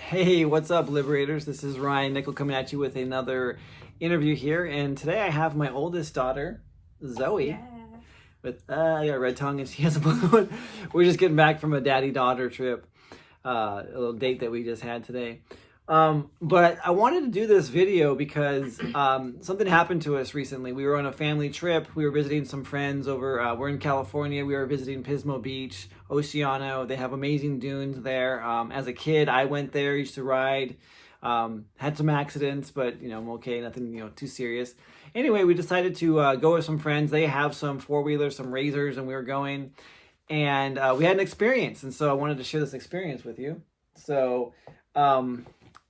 Hey, what's up, Liberators? This is Ryan Nickel coming at you with another interview here. And today I have my oldest daughter, Zoe, with I got a red tongue and she has a blue one. We're just getting back from a daddy-daughter trip, a little date that we just had today. But I wanted to do this video because something happened to us recently. We were on a family trip. We were visiting some friends over, we're in California. We were visiting Pismo Beach, Oceano. They have amazing dunes there. As a kid, I went there, used to ride, had some accidents, but I'm okay, nothing, too serious. Anyway, we decided to go with some friends. They have some four-wheelers, some razors, and we were going. And we had an experience, and so I wanted to share this experience with you. So,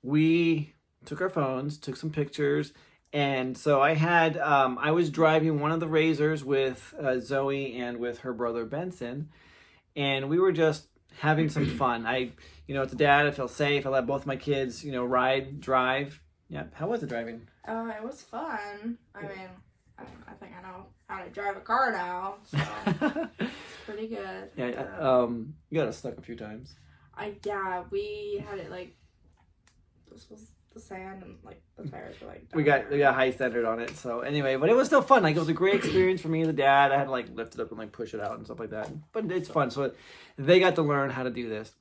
we took our phones, took some pictures, and so I was driving one of the razors with Zoe and with her brother Benson, and we were just having some fun. As a dad, I feel safe. I let both my kids, ride, drive. Yeah, how was it driving? It was fun. I think I know how to drive a car now, so it's pretty good. Yeah, you got us stuck a few times. We had it this was the sand and the tires were we got high centered on it. So anyway, but it was still fun. It was a great experience for me and the dad. I had to lift it up and push it out and stuff like that. But it's fun. So they got to learn how to do this.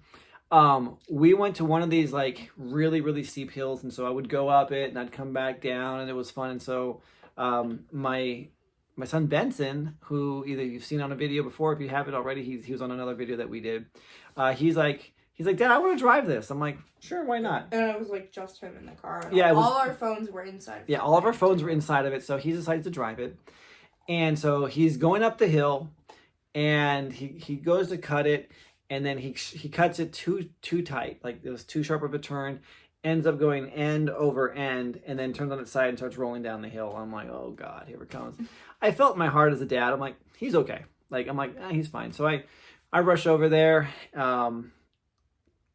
We went to one of these really, really steep hills, and so I would go up it and I'd come back down, and it was fun. And so my son Benson, who either you've seen on a video before, if you haven't already, he was on another video that we did. He's like, Dad, I want to drive this. I'm like, sure, why not? And it was just him in the car. Yeah, all our phones were inside. Yeah, all of our phones were inside of it, so he decided to drive it. And so he's going up the hill, and he goes to cut it, and then he cuts it too tight. It was too sharp of a turn, ends up going end over end, and then turns on its side and starts rolling down the hill. I'm like, oh God, here it comes. I felt in my heart as a dad. I'm like, he's okay. He's fine. So I rush over there.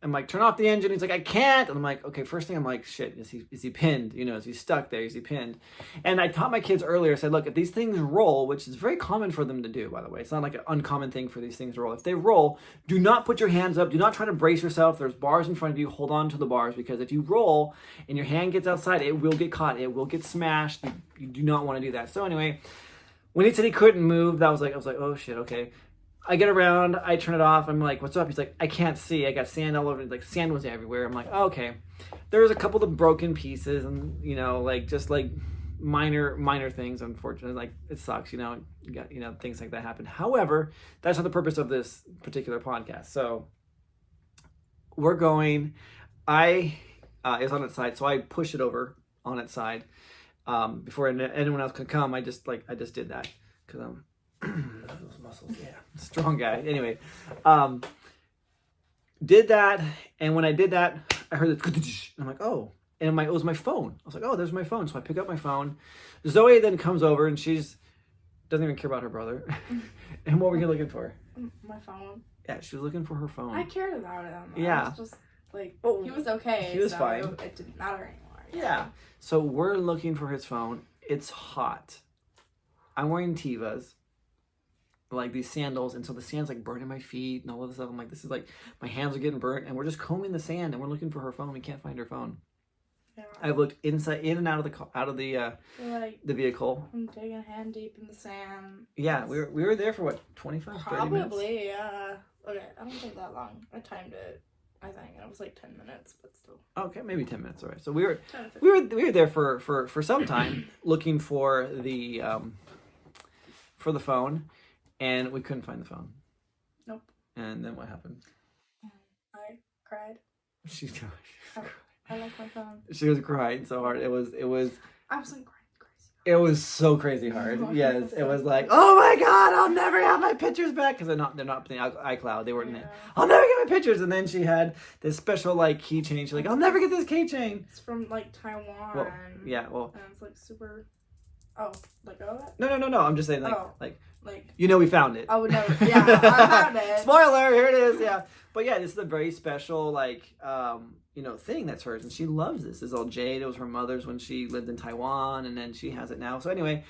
I'm like, turn off the engine. He's like, I can't. And I'm like, okay, first thing I'm like, shit, is he pinned? Is he stuck there? Is he pinned? And I taught my kids earlier, I said, look, if these things roll, which is very common for them to do, by the way, it's not an uncommon thing for these things to roll. If they roll, do not put your hands up. Do not try to brace yourself. There's bars in front of you. Hold on to the bars, because if you roll and your hand gets outside, it will get caught. It will get smashed. You do not want to do that. So anyway, when he said he couldn't move, I was like, oh shit, okay. I get around, I turn it off, I'm like, what's up? He's like, I can't see, I got sand all over, sand was everywhere. I'm like, oh, okay. There's a couple of broken pieces and, just minor things, unfortunately. It sucks, you got, things like that happen. However, that's not the purpose of this particular podcast. So, we're going, it's on its side, so I push it over on its side. Before anyone else could come, I just did that, because those muscles, yeah, strong guy. Anyway, did that, and when I did that, I heard it. I'm like, oh, and it was my phone. I was like, oh, there's my phone. So I pick up my phone. Zoe then comes over, and doesn't even care about her brother. And what were you looking for? My phone. Yeah, she was looking for her phone. I cared about him. Yeah, I was just he was okay. He was fine. It didn't matter anymore. Yeah. So we're looking for his phone. It's hot. I'm wearing Tevas, these sandals, and so the sand's burning my feet and all of this stuff. I'm like, this is my hands are getting burnt, and we're just combing the sand and we're looking for her phone. We can't find her phone. Yeah. I've looked in and out of the vehicle. I'm digging hand deep in the sand. Yeah, we were there for what, 25, 30 minutes? Probably, yeah. Okay, I don't think that long. I timed it. I think it was 10 minutes, but still. Okay, maybe 10 minutes. All right. So we were there for some time looking for the phone. And we couldn't find the phone. Nope. And then what happened? I cried. She I like my phone. She was crying so hard. It was. I was crying crazy. It was so crazy hard. Yes, it was oh my God, I'll never have my pictures back, because they're not putting iCloud. They weren't in it. I'll never get my pictures. And then she had this special keychain. She's like, I'll never get this keychain. It's from Taiwan. Well, yeah. Well. And it's super. Oh, let go of it? No. I'm just saying we found it. Oh no, yeah, I found it. Spoiler, here it is. Yeah, but yeah, this is a very special thing that's hers, and she loves this. This is all jade. It was her mother's when she lived in Taiwan, and then she has it now. So anyway,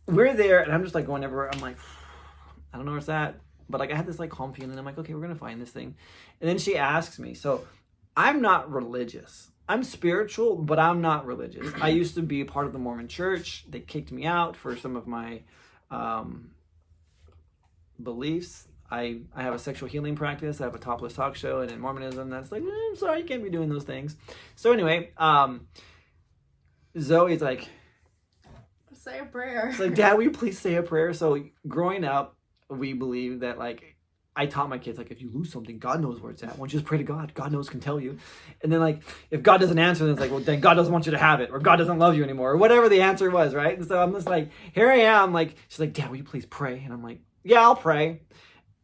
we're there, and I'm just going everywhere. I'm like, I don't know where it's at, but I had this calm feeling. I'm like, okay, we're gonna find this thing, and then she asks me. So I'm not religious. I'm spiritual, but I'm not religious. I used to be part of the Mormon church. They kicked me out for some of my beliefs. I have a sexual healing practice. I have a topless talk show, and in Mormonism, that's like, I'm sorry, you can't be doing those things. So anyway, Zoe's like, say a prayer. It's like, Dad, will you please say a prayer? So growing up, we believe that, like, I taught my kids, like, if you lose something, God knows where it's at. Why don't you just pray to God? God knows, can tell you. And then, like, if God doesn't answer, then it's like, well, then God doesn't want you to have it, or God doesn't love you anymore, or whatever the answer was, right? And so I'm just like, here I am, like, she's like, Dad, will you please pray? And I'm like, yeah, I'll pray.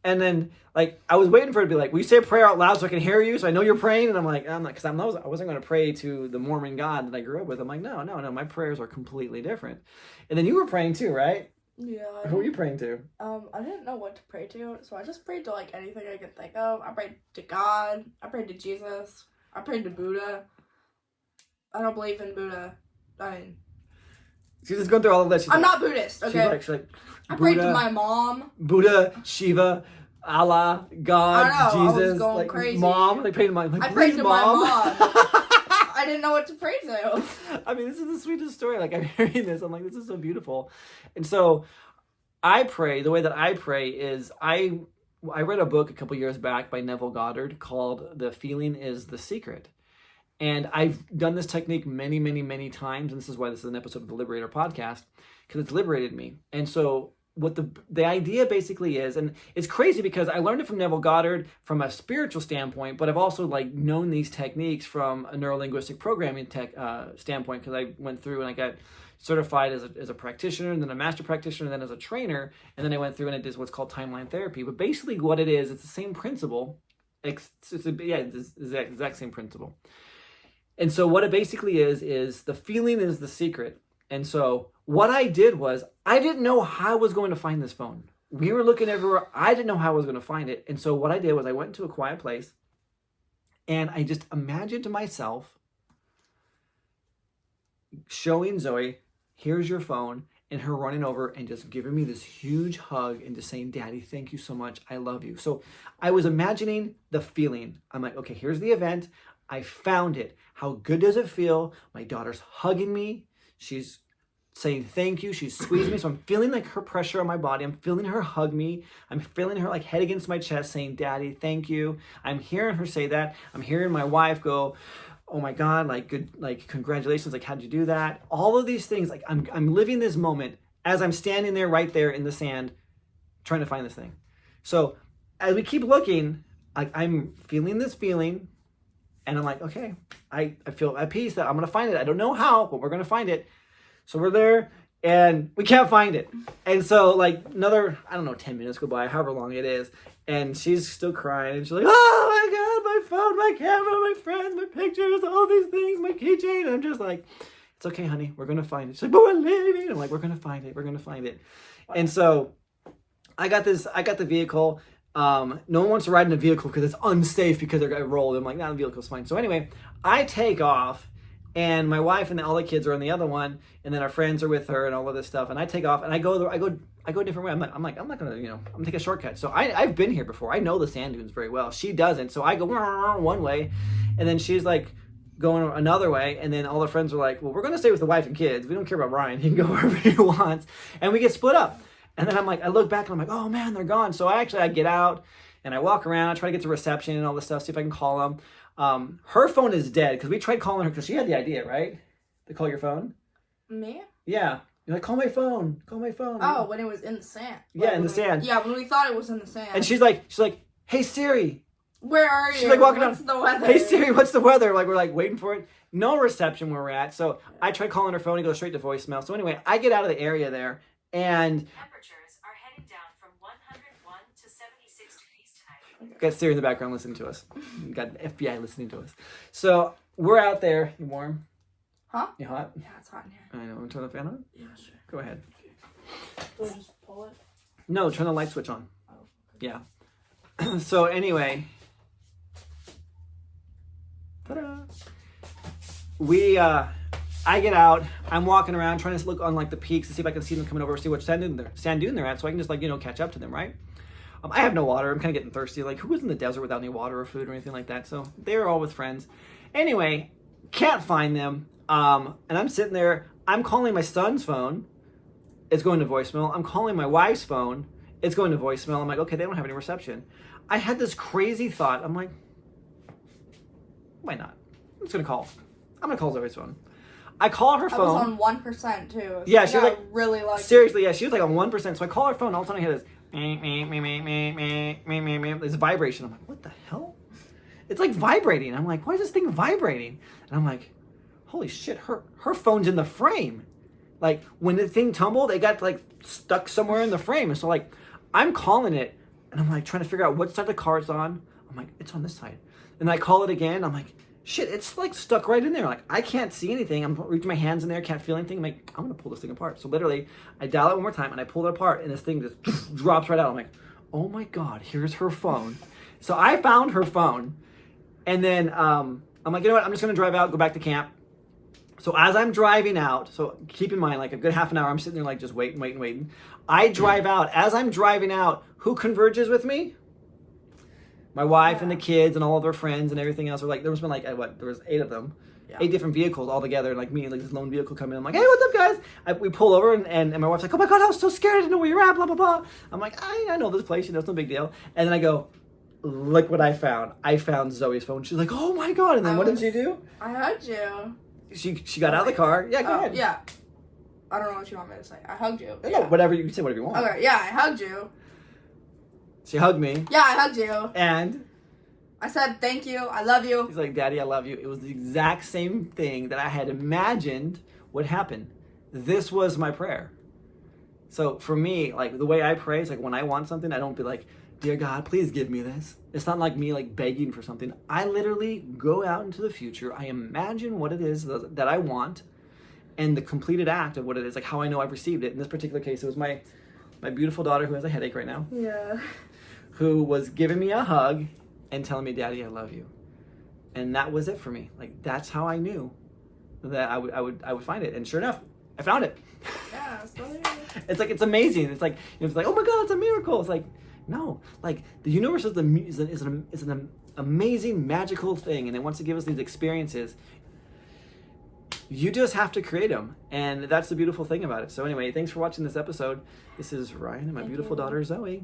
And then, like, I was waiting for her to be like, will you say a prayer out loud so I can hear you, so I know you're praying? And I'm like, I'm not, because I wasn't going to pray to the Mormon God that I grew up with. I'm like, no, my prayers are completely different. And then you were praying too, right? Yeah. Who were you praying to? I didn't know what to pray to, so I just prayed to, like, anything I could think of. I prayed to God. I prayed to Jesus. I prayed to Buddha. I don't believe in Buddha. I mean, she's just going through all of that. I'm not Buddhist, okay? She's like I prayed to my mom. Buddha, Shiva, Allah, God, I know, Jesus, I was going like crazy. Mom. Like, prayed to my, like, I prayed to my Mom. I didn't know what to pray to. I mean, this is the sweetest story. Like, I'm hearing this, I'm like, this is so beautiful. And so I pray, the way that I pray is I read a book a couple years back by Neville Goddard called The Feeling is the Secret. And I've done this technique many, many, many times. And this is why this is an episode of the Liberator podcast, because it's liberated me. And so what the idea basically is, and it's crazy because I learned it from Neville Goddard from a spiritual standpoint, but I've also, like, known these techniques from a neurolinguistic programming standpoint, because I went through and I got certified as a practitioner, and then a master practitioner, and then as a trainer, and then I went through and I did what's called timeline therapy. But basically what it is, it's the same principle. It's the exact same principle. And so what it basically is the feeling is the secret. And so what I did was, I didn't know how I was going to find this phone. We were looking everywhere. I didn't know how I was going to find it. And so what I did was I went into a quiet place and I just imagined myself showing Zoe, here's your phone, and her running over and just giving me this huge hug and just saying, Daddy, thank you so much. I love you. So I was imagining the feeling. I'm like, okay, here's the event. I found it. How good does it feel? My daughter's hugging me. She's saying thank you. She's squeezing me. So I'm feeling like her pressure on my body. I'm feeling her hug me. I'm feeling her, like, head against my chest saying, Daddy, thank you. I'm hearing her say that. I'm hearing my wife go, oh my God, like, good, like, congratulations. Like, how'd you do that? All of these things, like, I'm living this moment as I'm standing there right there in the sand trying to find this thing. So as we keep looking, I'm feeling this feeling. And I'm like, okay, I feel at peace that I'm going to find it. I don't know how, but we're going to find it. So we're there and we can't find it. And so, like, another, 10 minutes go by, however long it is. And she's still crying. And she's like, oh my God, my phone, my camera, my friends, my pictures, all these things, my keychain. And I'm just like, it's okay, honey. We're going to find it. She's like, but we're leaving. I'm like, we're going to find it. We're going to find it. And so I got the vehicle. No one wants to ride in a vehicle because it's unsafe because they're going to roll. I'm like, nah, the vehicle's fine. So anyway, I take off and my wife and all the kids are on the other one. And then our friends are with her and all of this stuff. And I take off and I go a different way. I'm not going to, I'm going to take a shortcut. So I've been here before. I know the sand dunes very well. She doesn't. So I go one way and then she's like going another way. And then all the friends are like, well, we're going to stay with the wife and kids. We don't care about Ryan. He can go wherever he wants. And we get split up. And then I'm like, I look back and I'm like, oh man, they're gone. So I get out and I walk around, I try to get to reception and all this stuff, see if I can call them. Her phone is dead because we tried calling her because she had the idea, right? To call your phone? Me? Yeah. You're like, call my phone. Oh, when it was in the sand. Yeah, in the sand. Yeah, when we thought it was in the sand. And she's like, hey Siri. Where are you? She's like walking What's down. the weather? Hey Siri, what's the weather? Like, we're like waiting for it. No reception where we're at. So I tried calling her phone and it goes straight to voicemail. So anyway, I get out of the area there and got Siri in the background listening to us. Got FBI listening to us. So we're out there. You warm? Huh? You hot? Yeah, it's hot in here. I know. Want to turn the fan on? Yeah, sure. Go ahead. Do I just pull it? No, turn the light switch on. Oh, okay. Yeah. So anyway. Ta-da. I get out. I'm walking around trying to look on, like, the peaks to see if I can see them coming over, see which sand dune they're at, so I can just, like, catch up to them, right? I have no water. I'm kind of getting thirsty. Like, who was in the desert without any water or food or anything like that? So they were all with friends. Anyway, can't find them. And I'm sitting there. I'm calling my son's phone. It's going to voicemail. I'm calling my wife's phone. It's going to voicemail. I'm like, okay, they don't have any reception. I had this crazy thought. I'm like, why not? I'm just going to call. I'm going to call Zoe's phone. I call her phone. I was on 1% too. So Yeah, she was like, really like. Seriously, yeah, she was like on 1%. So I call her phone. All of a sudden I hear this, this vibration. I'm like, what the hell? It's like vibrating. I'm like, why is this thing vibrating? And I'm like, holy shit, her phone's in the frame. Like, when the thing tumbled, it got like stuck somewhere in the frame. And so like, I'm calling it, and I'm like trying to figure out what side the car it's on. I'm like, it's on this side. And I call it again. I'm like, shit, it's like stuck right in there. Like, I can't see anything. I'm reaching my hands in there, can't feel anything. I'm like, I'm gonna pull this thing apart. So literally, I dial it one more time and I pull it apart, and this thing just drops right out. I'm like, oh my God, here's her phone. So I found her phone, and then I'm like, you know what? I'm just gonna drive out, go back to camp. So as I'm driving out, so keep in mind, like a good half an hour, I'm sitting there like just waiting. I drive out. As I'm driving out, who converges with me? My wife and the kids and all of their friends and everything else. Were like, there was been like, there was 8 of them. Yeah. 8 different vehicles all together, and like me, like this lone vehicle coming in. I'm like, hey, what's up, guys? We pull over, and my wife's like, oh my God, I was so scared. I didn't know where you're at, blah, blah, blah. I'm like, I know this place, it's no big deal. And then I go, look what I found. I found Zoe's phone. She's like, oh my God. And then what did she do? I hugged you. She got out of the car. Yeah, go ahead. Yeah. I don't know what you want me to say. I hugged you. No, whatever. You can say whatever you want. Okay, yeah, I hugged you. She hugged me. Yeah, I hugged you. And? I said, thank you. I love you. She's like, Daddy, I love you. It was the exact same thing that I had imagined would happen. This was my prayer. So for me, like the way I pray is like when I want something, I don't be like, dear God, please give me this. It's not like me like begging for something. I literally go out into the future. I imagine what it is that I want and the completed act of what it is, like how I know I've received it. In this particular case, it was my beautiful daughter who has a headache right now. Yeah. Who was giving me a hug and telling me, Daddy, I love you. And that was it for me. Like, that's how I knew that I would find it. And sure enough, I found it. Yeah, so it's like, it's amazing. It's like, it's like, oh my God, it's a miracle. It's like, no, like the universe is an amazing, magical thing. And it wants to give us these experiences. You just have to create them. And that's the beautiful thing about it. So anyway, thanks for watching this episode. This is Ryan and my beautiful daughter, Zoe.